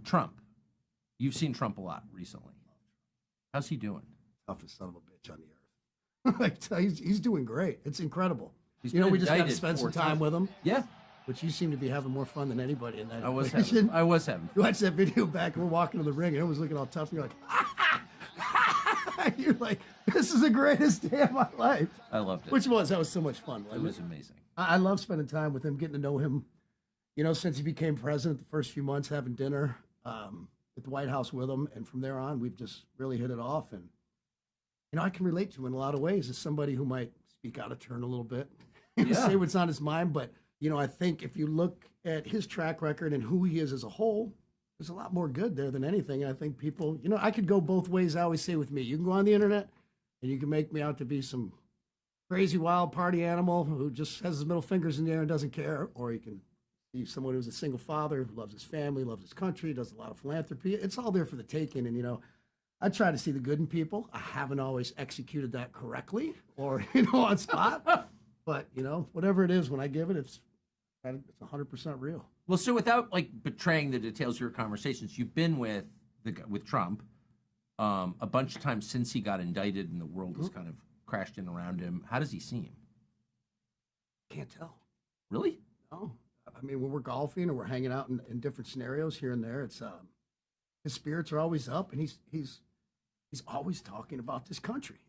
Trump. You've seen Trump a lot recently. How's he doing? Toughest son of a bitch on the earth. He's doing great. It's incredible. He's we been just got to indicted spend some 4 time times. with him. Yeah. Which you seem to be having more fun than anybody in that. I was equation. having. You watch that video back, and we're walking to the ring, and everyone's looking all tough, and you're like, you're like, this is the greatest day of my life. I loved it. That was so much fun. It was amazing. I love spending time with him, getting to know him. Since he became president, the first few months, having dinner at the White House with him, and from there on, we've just really hit it off. And I can relate to him in a lot of ways as somebody who might speak out of turn a little bit, say what's on his mind. But I think if you look at his track record and who he is as a whole, there's a lot more good there than anything. I think people, I could go both ways. I always say with me, you can go on the internet and you can make me out to be some crazy wild party animal who just has his middle fingers in the air and doesn't care, or you can be someone who's a single father who loves his family, loves his country, does a lot of philanthropy. It's all there for the taking. And I try to see the good in people. I haven't always executed that correctly or on spot, but whatever it is, when I give it, it's 100% real. Well, so without betraying the details of your conversations, you've been with Trump a bunch of times since he got indicted, and the world has kind of crashed in around him. How does he seem? Can't tell. Really? No. I mean, when we're golfing or we're hanging out in different scenarios here and there, it's his spirits are always up, and he's always talking about this country.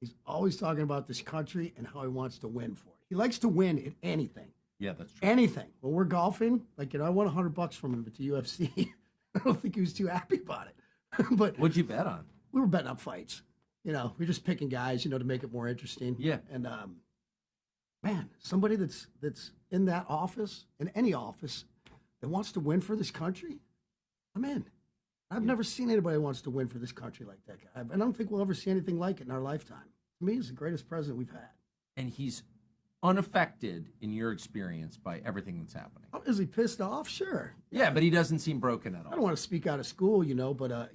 He's always talking about this country and how he wants to win for it. He likes to win at anything. Yeah, that's true. Anything. When we're golfing, I won $100 from him at the UFC. I don't think he was too happy about it. But what'd you bet on? We were betting on fights. We're just picking guys, to make it more interesting. Yeah. And man, somebody that's in that office, in any office, that wants to win for this country, I'm in. I've never seen anybody who wants to win for this country like that guy. And I don't think we'll ever see anything like it in our lifetime. To me, he's the greatest president we've had. And he's unaffected, in your experience, by everything that's happening. Oh, is he pissed off? Sure. Yeah, but he doesn't seem broken at all. I don't want to speak out of school, but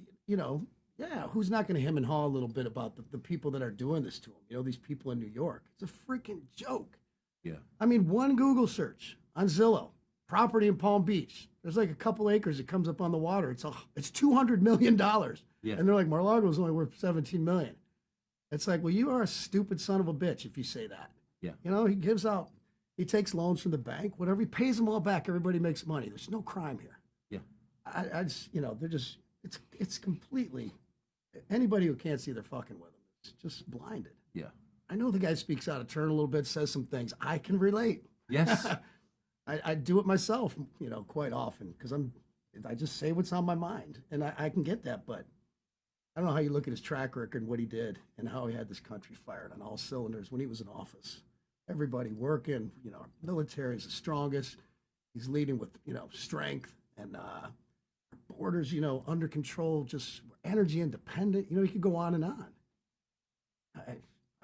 who's not going to hem and haw a little bit about the people that are doing this to him? These people in New York. It's a freaking joke. Yeah. I mean, one Google search on Zillow, property in Palm Beach. There's a couple acres that comes up on the water. It's $200 million. Yeah. And they're like, Mar-a-Lago's only worth $17 million. It's like, well, you are a stupid son of a bitch if you say that. Yeah. He takes loans from the bank, whatever. He pays them all back. Everybody makes money. There's no crime here. Yeah. I just, they're just, it's completely, anybody who can't see they're fucking with him is just blinded. Yeah. I know the guy speaks out of turn a little bit, says some things. I can relate. Yes. I do it myself, quite often because I just say what's on my mind, and I can get that. But I don't know how you look at his track record and what he did and how he had this country fired on all cylinders when he was in office. Everybody working, our military is the strongest. He's leading with, strength and our borders, under control, just energy independent. You could go on and on.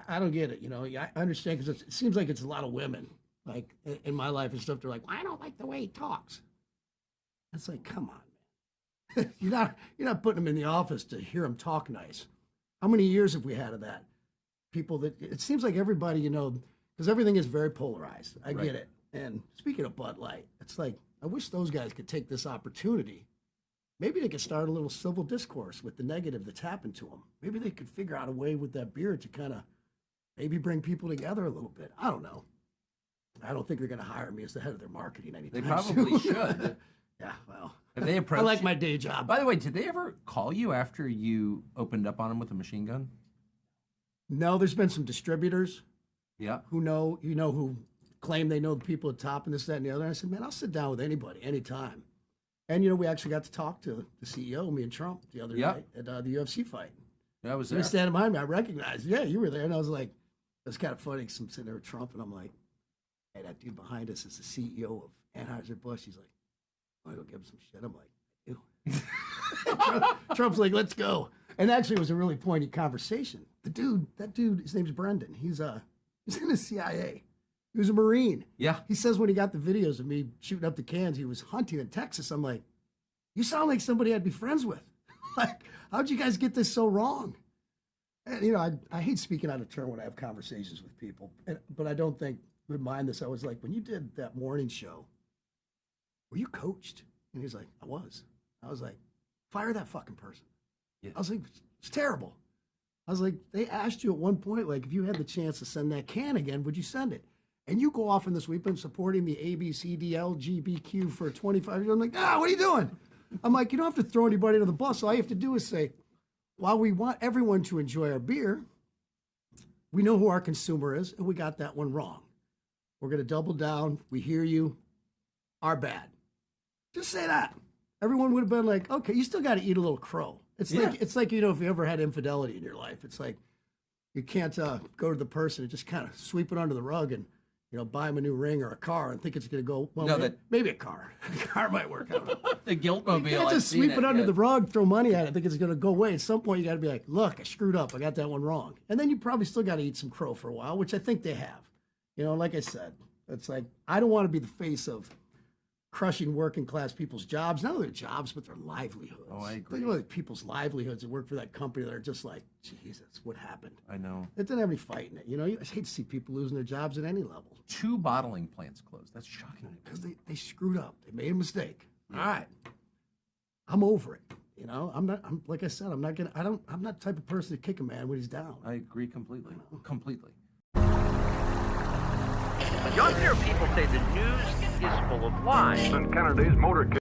I don't get it. I understand because it seems like it's a lot of women, like in my life and stuff. They're like, well, I don't like the way he talks. It's like, come on, man. you're not putting him in the office to hear him talk nice. How many years have we had of that? People that it seems like everybody, because everything is very polarized. I get it. And speaking of Bud Light, it's like, I wish those guys could take this opportunity. Maybe they could start a little civil discourse with the negative that's happened to them. Maybe they could figure out a way with that beer to kind of maybe bring people together a little bit. I don't know. I don't think they're going to hire me as the head of their marketing anytime They probably soon. should. Yeah, well, Have they approached I like you? my day job. By the way, did they ever call you after you opened up on him with a machine gun? No, there's been some distributors Yeah. who who claim they know the people at top and this, that, and the other. And I said, man, I'll sit down with anybody, anytime. And, we actually got to talk to the CEO, me and Trump, the other night at the UFC fight. That was He was standing behind me. I recognized, yeah, you were there. And I was like, it's kind of funny because I'm sitting there with Trump and I'm like, hey, that dude behind us is the CEO of Anheuser-Busch. He's like, want to go give him some shit? I'm like, I do. Trump's like, let's go. And actually, it was a really pointy conversation. That dude, his name's Brendan. He's in the CIA. He was a Marine. Yeah. He says when he got the videos of me shooting up the cans, he was hunting in Texas. I'm like, you sound like somebody I'd be friends with. Like, how'd you guys get this so wrong? And, I hate speaking out of turn when I have conversations with people, but I don't think would mind this. I was like, when you did that morning show, were you coached? And he's like, I was. I was like, fire that fucking person. Yeah. I was like, it's terrible. I was like, they asked you at one point, like, if you had the chance to send that can again, would you send it? And you go off in this, we've been supporting the ABCDLGBQ for 25 years. I'm like, what are you doing? I'm like, you don't have to throw anybody under the bus. All you have to do is say, while we want everyone to enjoy our beer, we know who our consumer is, and we got that one wrong. We're going to double down. We hear you. Our bad. Just say that. Everyone would have been like, okay, you still got to eat a little crow. It's like, you know, if you ever had infidelity in your life, it's like you can't go to the person and just kind of sweep it under the rug and, you know, buy them a new ring or a car and think it's going to go, well, No, maybe a car. A car might work out. The Guilt-Mobile. You can't just sweep it under the rug, throw money at it, think it's going to go away. At some point, you got to be like, look, I screwed up. I got that one wrong. And then you probably still got to eat some crow for a while, which I think they have. You know, like I said, it's like, I don't want to be the face of crushing working class people's jobs, not only their jobs, but their livelihoods. Oh, I agree. Think about people's livelihoods that work for that company that are just like, Jesus, what happened? I know. It didn't have any fight in it. You know, I hate to see people losing their jobs at any level 2 bottling plants closed. That's shocking. because they screwed up. They made a mistake. All right. I'm over it. You know, I'm like I said, I'm not the type of person to kick a man when he's down. I agree completely. Completely. Younger people say the news is full of lies. President Kennedy's motorcade.